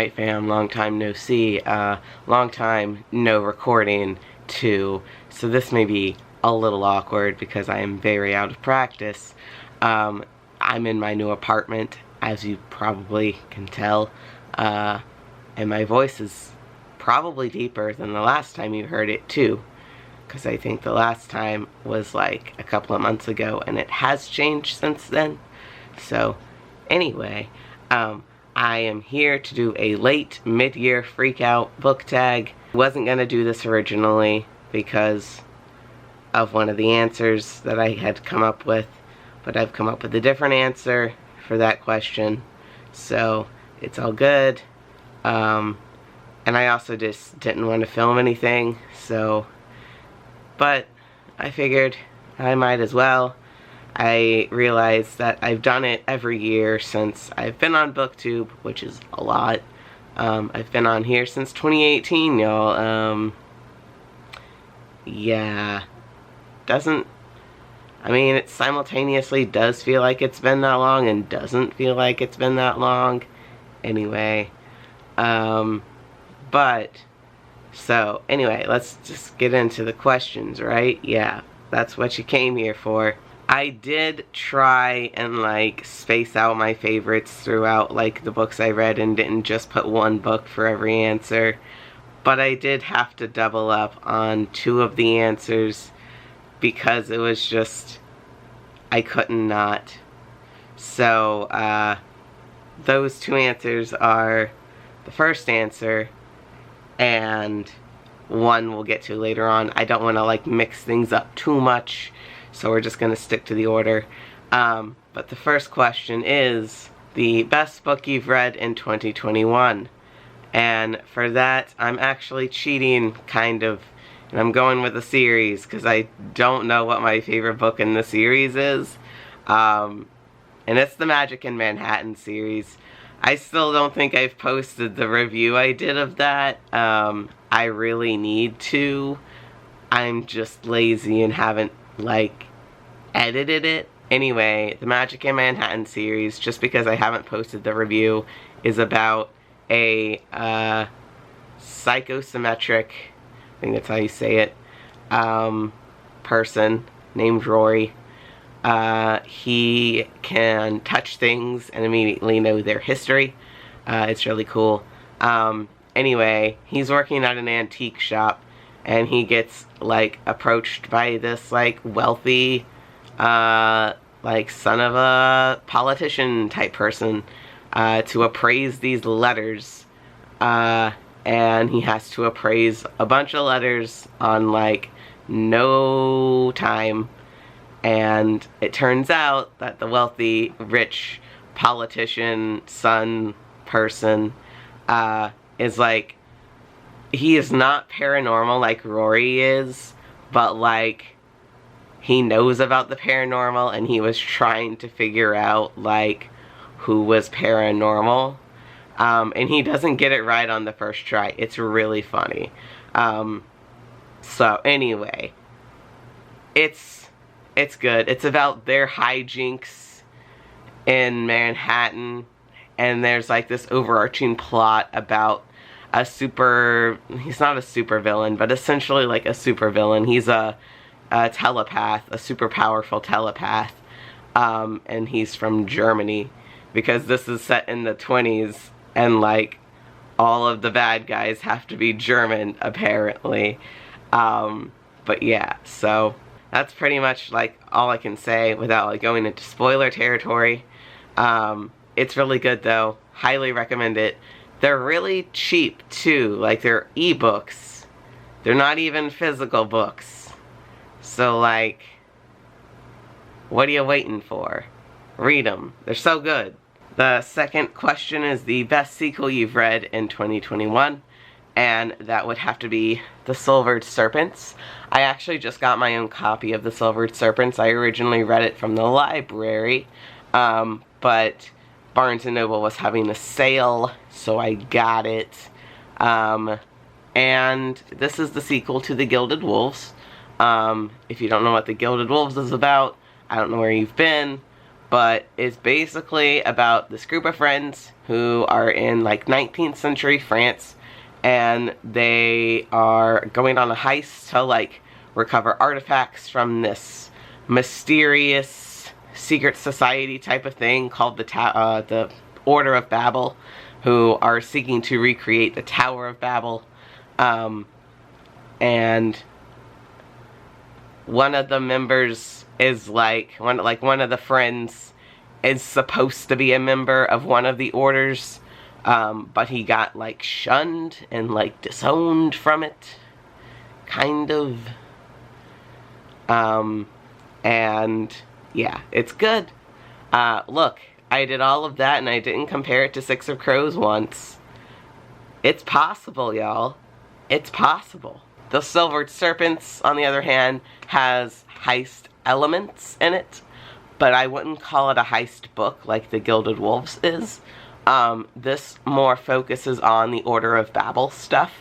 Alright fam, long time no see, long time no recording too, so this may be a little awkward because I am very out of practice. I'm in my new apartment, as you probably can tell, and my voice is probably deeper than the last time you heard it too, because I think the last time was like a couple of months ago and it has changed since then. So anyway, I am here to do a late mid-year freakout book tag. Wasn't gonna do this originally because of one of the answers that I had come up with, but I've come up with a different answer for that question, so it's all good. And I also just didn't want to film anything, but I figured I might as well. I realized that I've done it every year since I've been on BookTube, which is a lot. I've been on here since 2018, y'all. Yeah. It simultaneously does feel like it's been that long and doesn't feel like it's been that long. Anyway. Anyway, let's just get into the questions, right? Yeah, that's what you came here for. I did try and space out my favorites throughout the books I read and didn't just put one book for every answer, but I did have to double up on two of the answers because it was just, I couldn't not. So those two answers are the first answer and one we'll get to later on. I don't want to mix things up too much, so we're just going to stick to the order. But the first question is the best book you've read in 2021. And for that, I'm actually cheating, kind of. And I'm going with a series, because I don't know what my favorite book in the series is. And it's the Magic in Manhattan series. I still don't think I've posted the review I did of that. I really need to. I'm just lazy and haven't edited it. Anyway, the Magic in Manhattan series, just because I haven't posted the review, is about a psychosymmetric, I think that's how you say it, person named Rory. He can touch things and immediately know their history. It's really cool. Anyway, he's working at an antique shop and he gets approached by this wealthy son of a politician type person to appraise these letters, and he has to appraise a bunch of letters on no time, and it turns out that the wealthy rich politician son person is he is not paranormal like Rory is, but he knows about the paranormal and he was trying to figure out who was paranormal, and he doesn't get it right on the first try. It's really funny. So anyway, it's good. It's about their hijinks in Manhattan, and there's this overarching plot about he's not a super villain, but essentially a super villain. He's a telepath, a super powerful telepath, and he's from Germany, because this is set in the 20s, and all of the bad guys have to be German, apparently. But yeah, so that's pretty much all I can say without going into spoiler territory. It's really good though, highly recommend it. They're really cheap too, they're ebooks. They're not even physical books. So what are you waiting for? Read them. They're so good. The second question is the best sequel you've read in 2021, and that would have to be The Silvered Serpents. I actually just got my own copy of The Silvered Serpents. I originally read it from the library, but Barnes & Noble was having a sale, so I got it. And this is the sequel to The Gilded Wolves. If you don't know what The Gilded Wolves is about, I don't know where you've been, but it's basically about this group of friends who are in like 19th century France, and they are going on a heist to like recover artifacts from this mysterious secret society type of thing called the Order of Babel, who are seeking to recreate the Tower of Babel. And one of the members is like one of the friends is supposed to be a member of one of the orders, but he got like shunned and like disowned from it, kind of. And yeah, it's good. Look, I did all of that and I didn't compare it to Six of Crows once. It's possible, y'all. It's possible. The Silvered Serpents, on the other hand, has heist elements in it, but I wouldn't call it a heist book like The Gilded Wolves is. This more focuses on the Order of Babel stuff,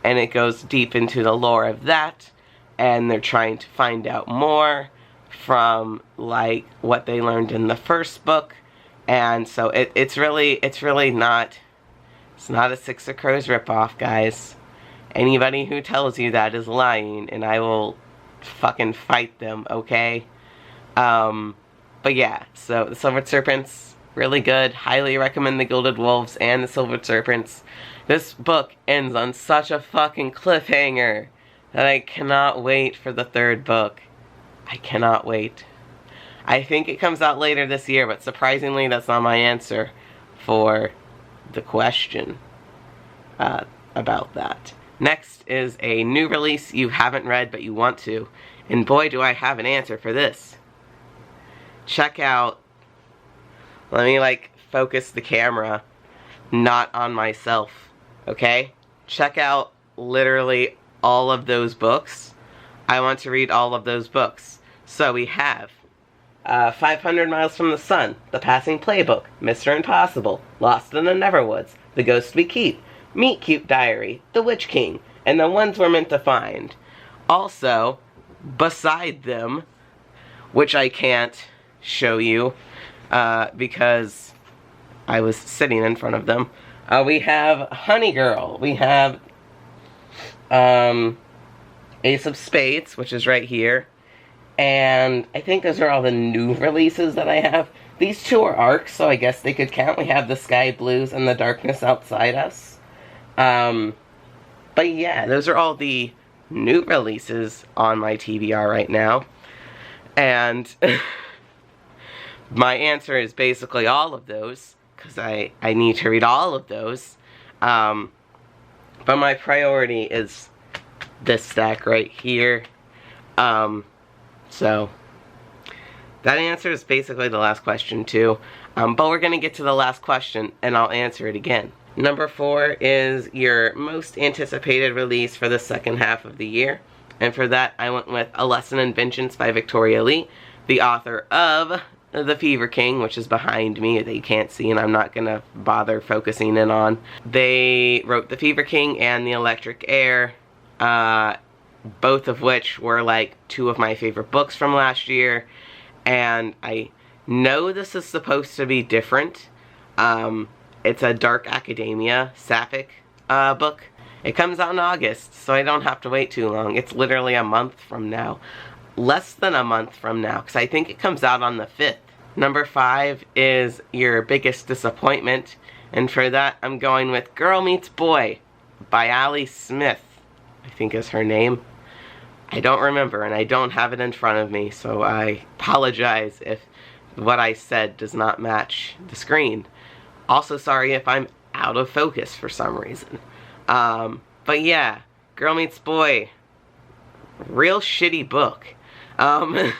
and it goes deep into the lore of that, and they're trying to find out more from like what they learned in the first book, and so it's really not, it's not a Six of Crows ripoff, guys. Anybody who tells you that is lying, and I will fucking fight them, okay? But yeah, so the Silvered Serpents, really good. Highly recommend the Gilded Wolves and the Silvered Serpents. This book ends on such a fucking cliffhanger that I cannot wait for the third book. I cannot wait. I think it comes out later this year, but surprisingly that's not my answer for the question about that. Next is a new release you haven't read but you want to, and boy do I have an answer for this. Check out, let me like focus the camera not on myself, okay? Check out literally all of those books. I want to read all of those books. So we have 500 Miles from the Sun, The Passing Playbook, Mr. Impossible, Lost in the Neverwoods, The Ghost We Keep, Meet Cute Diary, The Witch King, and The Ones We're Meant to Find. Also, beside them, which I can't show you because I was sitting in front of them, we have Honey Girl, we have Ace of Spades, which is right here, and I think those are all the new releases that I have. These two are arcs, so I guess they could count. We have The Sky Blues and The Darkness Outside Us. But yeah, those are all the new releases on my TBR right now. And my answer is basically all of those, because I need to read all of those. But my priority is this stack right here. So that answers basically the last question too. But we're going to get to the last question and I'll answer it again. Number 4 is your most anticipated release for the second half of the year. And for that, I went with A Lesson in Vengeance by Victoria Lee, the author of The Fever King, which is behind me, that you can't see and I'm not going to bother focusing in on. They wrote The Fever King and The Electric Air, both of which were like 2 of my favorite books from last year. And I know this is supposed to be different. It's a dark academia, sapphic book. It comes out in August, so I don't have to wait too long. It's literally a month from now. Less than a month from now, because I think it comes out on the 5th. Number 5 is your biggest disappointment, and for that I'm going with Girl Meets Boy by Ali Smith, I think is her name. I don't remember, and I don't have it in front of me, so I apologize if what I said does not match the screen. Also sorry if I'm out of focus for some reason. But yeah, Girl Meets Boy, real shitty book. I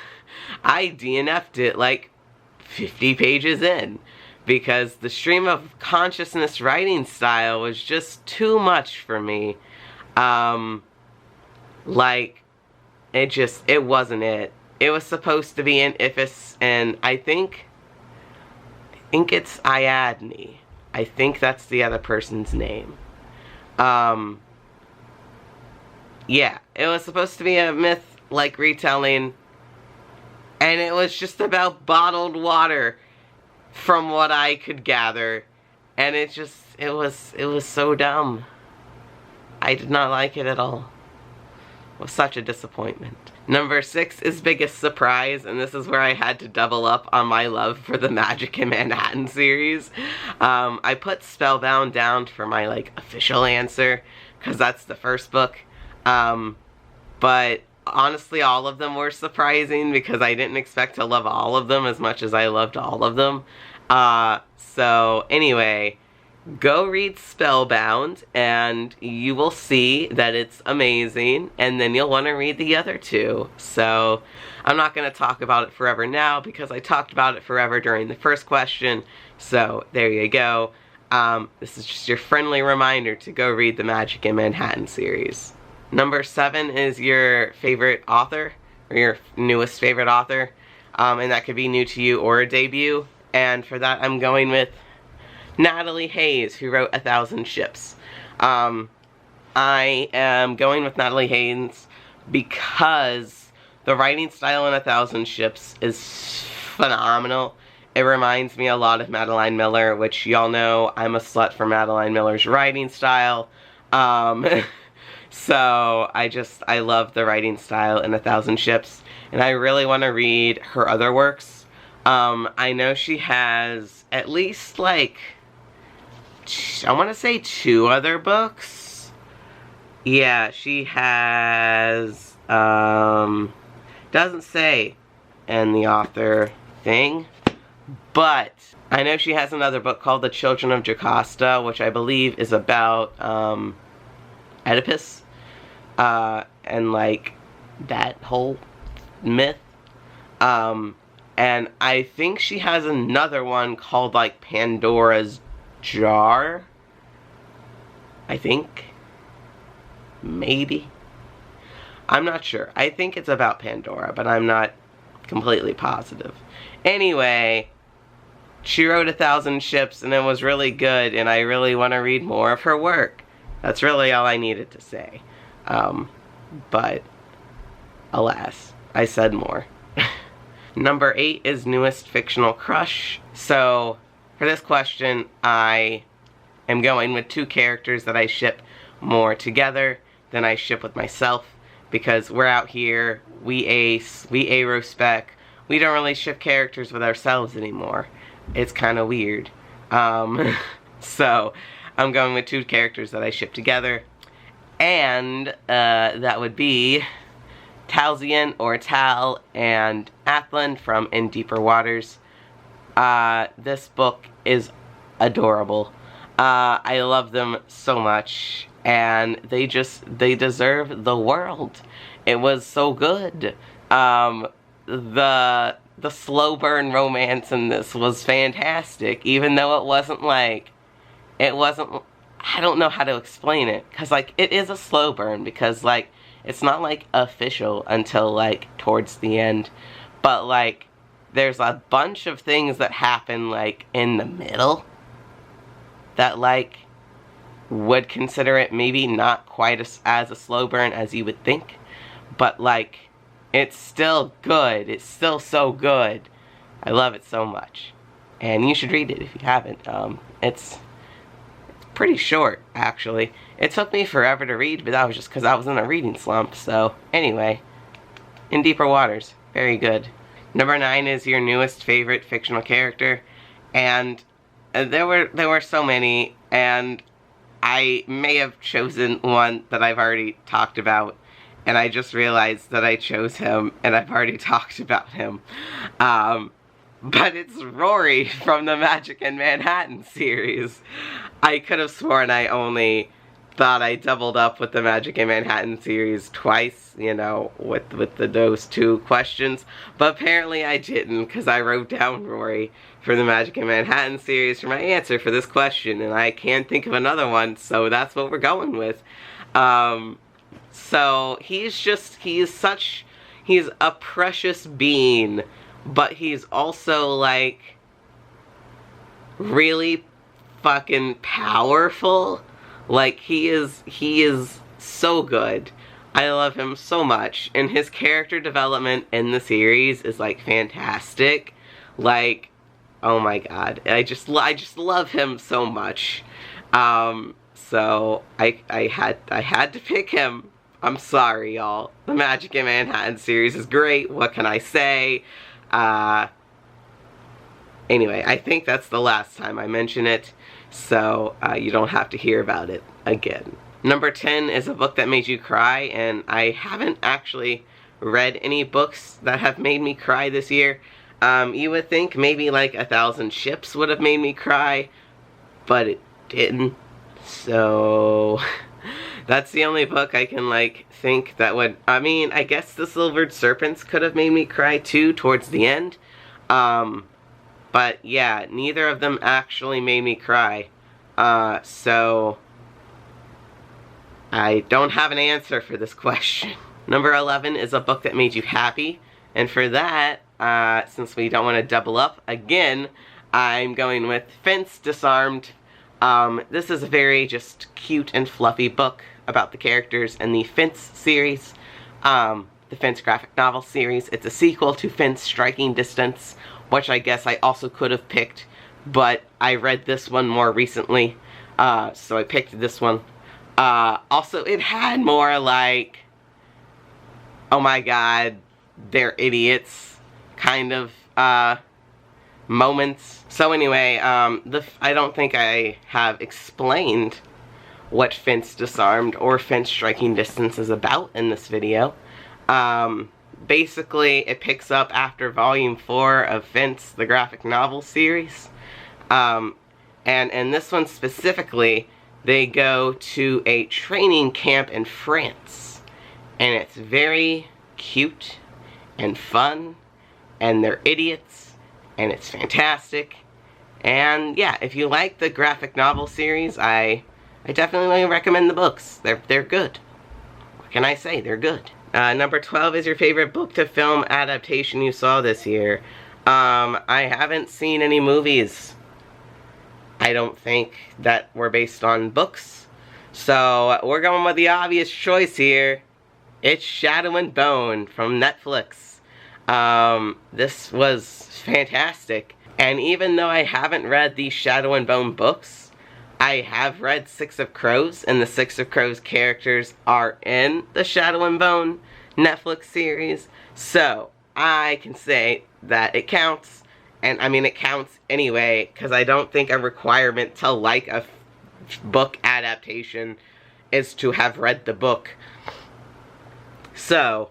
DNF'd it like 50 pages in because the stream of consciousness writing style was just too much for me. Like, it wasn't it. It was supposed to be an Iphis, and I think it's Iadne. I think that's the other person's name. Yeah, it was supposed to be a myth-like retelling, And it was just about bottled water, from what I could gather. And it was so dumb. I did not like it at all. It was such a disappointment. Number 6 is Biggest Surprise, and this is where I had to double up on my love for the Magic in Manhattan series. I put Spellbound down for my, like, official answer, because that's the first book. But honestly, all of them were surprising, because I didn't expect to love all of them as much as I loved all of them. So anyway, go read Spellbound, and you will see that it's amazing, and then you'll want to read the other two. So, I'm not going to talk about it forever now, because I talked about it forever during the first question, so there you go. This is just your friendly reminder to go read the Magic in Manhattan series. Number 7 is your favorite author, or your newest favorite author, and that could be new to you or a debut, and for that I'm going with Natalie Hayes, who wrote 1,000 Ships. I am going with Natalie Hayes because the writing style in 1,000 Ships is phenomenal. It reminds me a lot of Madeline Miller, which y'all know I'm a slut for Madeline Miller's writing style. So I love the writing style in 1,000 Ships, and I really want to read her other works. I know she has at least, like, I want to say 2 other books. Yeah, she has, doesn't say in the author thing, but I know she has another book called The Children of Jocasta, which I believe is about, Oedipus, and, like, that whole myth. And I think she has another one called, like, Pandora's Jar, I think. Maybe. I'm not sure. I think it's about Pandora, but I'm not completely positive. Anyway, she wrote 1,000 Ships, and it was really good, and I really want to read more of her work. That's really all I needed to say. But, alas, I said more. Number 8 is Newest Fictional Crush. So, for this question, I am going with 2 characters that I ship more together than I ship with myself, because we're out here, we ace, we A-Rospec, we don't really ship characters with ourselves anymore. It's kind of weird. So, I'm going with 2 characters that I ship together, and that would be Talzian, or Tal, and Athlin from In Deeper Waters. This book is adorable. I love them so much, and they deserve the world. It was so good. The slow burn romance in this was fantastic, even though it wasn't, I don't know how to explain it, because, like, it is a slow burn, because, like, it's not, like, official until, like, towards the end, but, like, there's a bunch of things that happen, like, in the middle that, like, would consider it maybe not quite as a slow burn as you would think, but, like, it's still good. It's still so good. I love it so much, and you should read it if you haven't. It's pretty short, actually. It took me forever to read, but that was just because I was in a reading slump. So, anyway, In Deeper Waters, very good. Number 9 is your newest favorite fictional character, and there were so many, and I may have chosen one that I've already talked about, and I just realized that I chose him, and I've already talked about him. But it's Rory from the Magic in Manhattan series. I could have sworn I only thought I doubled up with the Magic in Manhattan series twice, you know, with those 2 questions. But apparently I didn't, because I wrote down Rory for the Magic in Manhattan series for my answer for this question, and I can't think of another one, so that's what we're going with. So he's a precious being, but he's also, like, really fucking powerful. Like, he is so good. I love him so much, and his character development in the series is like fantastic. Like, oh my god, I just love him so much. So I had to pick him. I'm sorry, y'all. The Magic in Manhattan series is great. What can I say? Anyway, I think that's the last time I mention it, so you don't have to hear about it again. Number 10 is a book that made you cry, and I haven't actually read any books that have made me cry this year. You would think maybe like 1,000 Ships would have made me cry, but it didn't. So that's the only book I can like think that would, I mean, I guess The Silvered Serpents could have made me cry too towards the end. But yeah, neither of them actually made me cry. So I don't have an answer for this question. Number 11 is a book that made you happy. And for that, since we don't want to double up again, I'm going with Fence Disarmed. This is a very just cute and fluffy book about the characters in the Fence series. The Fence graphic novel series. It's a sequel to Fence Striking Distance, which I guess I also could have picked, but I read this one more recently, so I picked this one. Also, it had more like, oh my god, they're idiots kind of moments. So anyway, I don't think I have explained what Fence Disarmed or Fence Striking Distance is about in this video. Basically, it picks up after Volume 4 of Fence, the graphic novel series. And in this one specifically, they go to a training camp in France. And it's very cute and fun, and they're idiots, and it's fantastic. And yeah, if you like the graphic novel series, I definitely recommend the books. They're good. What can I say? They're good. Number 12 is your favorite book to film adaptation you saw this year. I haven't seen any movies, I don't think, that were based on books. So we're going with the obvious choice here. It's Shadow and Bone from Netflix. This was fantastic. And even though I haven't read the Shadow and Bone books, I have read Six of Crows, and the Six of Crows characters are in the Shadow and Bone Netflix series. So I can say that it counts. And I mean, it counts anyway, because I don't think a requirement to like a book adaptation is to have read the book. So,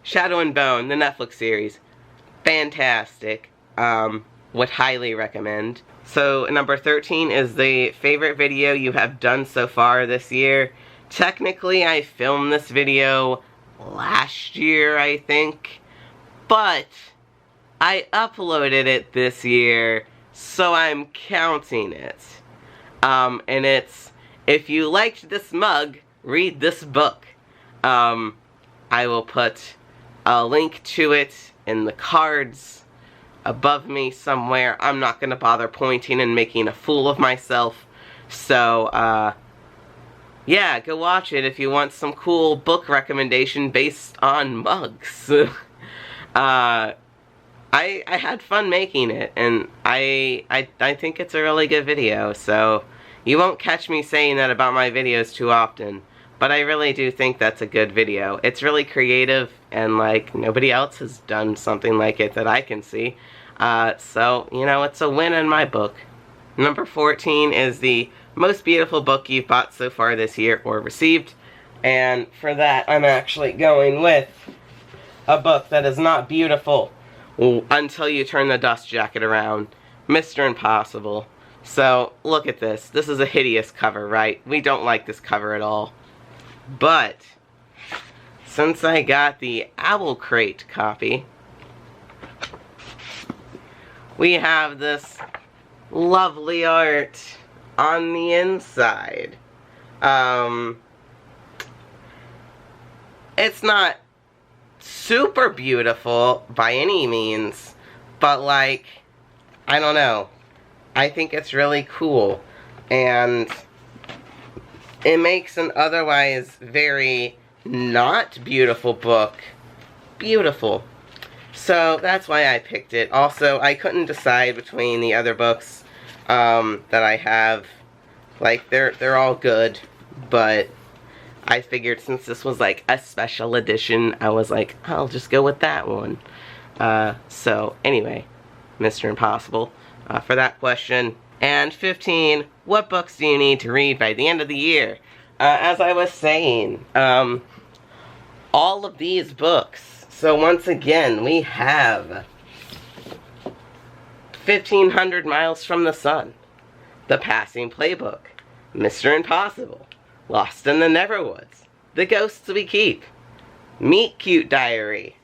Shadow and Bone, the Netflix series, fantastic. Would highly recommend. So, number 13 is the favorite video you have done so far this year. Technically, I filmed this video last year, I think, but I uploaded it this year, so I'm counting it. And it's, if you liked this mug, read this book. I will put a link to it in the cards above me somewhere. I'm not gonna bother pointing and making a fool of myself. So, yeah, go watch it if you want some cool book recommendation based on mugs. I had fun making it, and I think it's a really good video, so you won't catch me saying that about my videos too often, but I really do think that's a good video. It's really creative, and like, nobody else has done something like it that I can see, so, you know, it's a win in my book. Number 14 is the most beautiful book you've bought so far this year or received, and for that I'm actually going with a book that is not beautiful until you turn the dust jacket around. Mr. Impossible. So, look at this. This is a hideous cover, right? We don't like this cover at all. But, since I got the Owl Crate copy, we have this lovely art on the inside. It's not super beautiful by any means, but like, I don't know, I think it's really cool, and it makes an otherwise very not beautiful book. Beautiful. So that's why I picked it. Also, I couldn't decide between the other books that I have. Like, they're all good, but I figured since this was like a special edition, I was like, I'll just go with that one. So anyway, Mr. Impossible for that question. And 15, what books do you need to read by the end of the year? As I was saying, all of these books. So once again, we have 1500 Miles from the Sun, The Passing Playbook, Mr. Impossible, Lost in the Neverwoods, The Ghosts We Keep, Meet Cute Diary,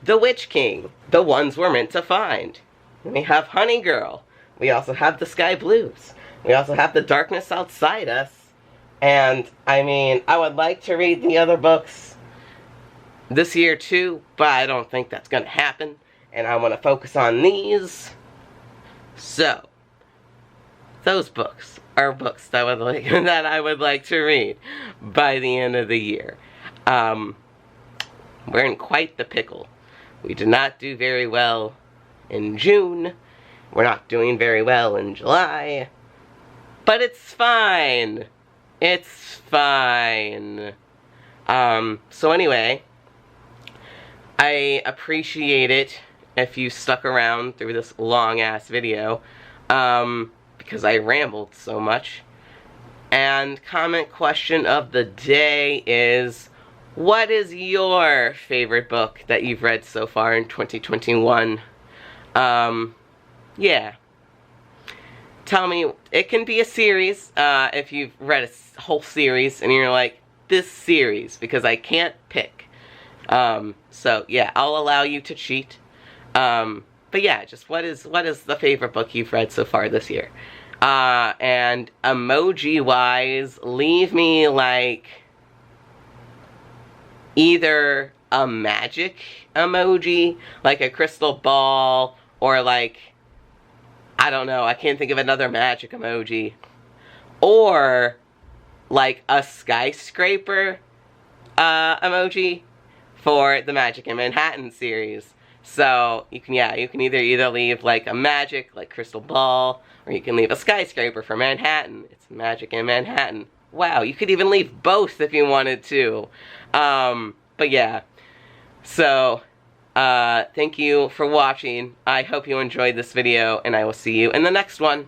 The Witch King, The Ones We're Meant to Find. We have Honey Girl. We also have The Sky Blues. We also have The Darkness Outside Us. And, I mean, I would like to read the other books this year too, but I don't think that's going to happen. And I want to focus on these. So, those books are books that I would like to read by the end of the year. We're in quite the pickle. We did not do very well in June. We're not doing very well in July. But it's fine. It's fine. So anyway, I appreciate it if you stuck around through this long-ass video, because I rambled so much. And comment question of the day is, what is your favorite book that you've read so far in 2021? Yeah. Tell me, it can be a series, if you've read a whole series and you're like, this series, because I can't pick. So yeah, I'll allow you to cheat. But yeah, just what is the favorite book you've read so far this year? And emoji-wise, leave me, like, either a magic emoji, like a crystal ball, or like, I don't know, I can't think of another magic emoji, or like a skyscraper emoji for the Magic in Manhattan series. So you can either leave like a magic, like crystal ball, or you can leave a skyscraper for Manhattan. It's Magic in Manhattan. Wow, you could even leave both if you wanted to. But yeah, so thank you for watching. I hope you enjoyed this video, and I will see you in the next one.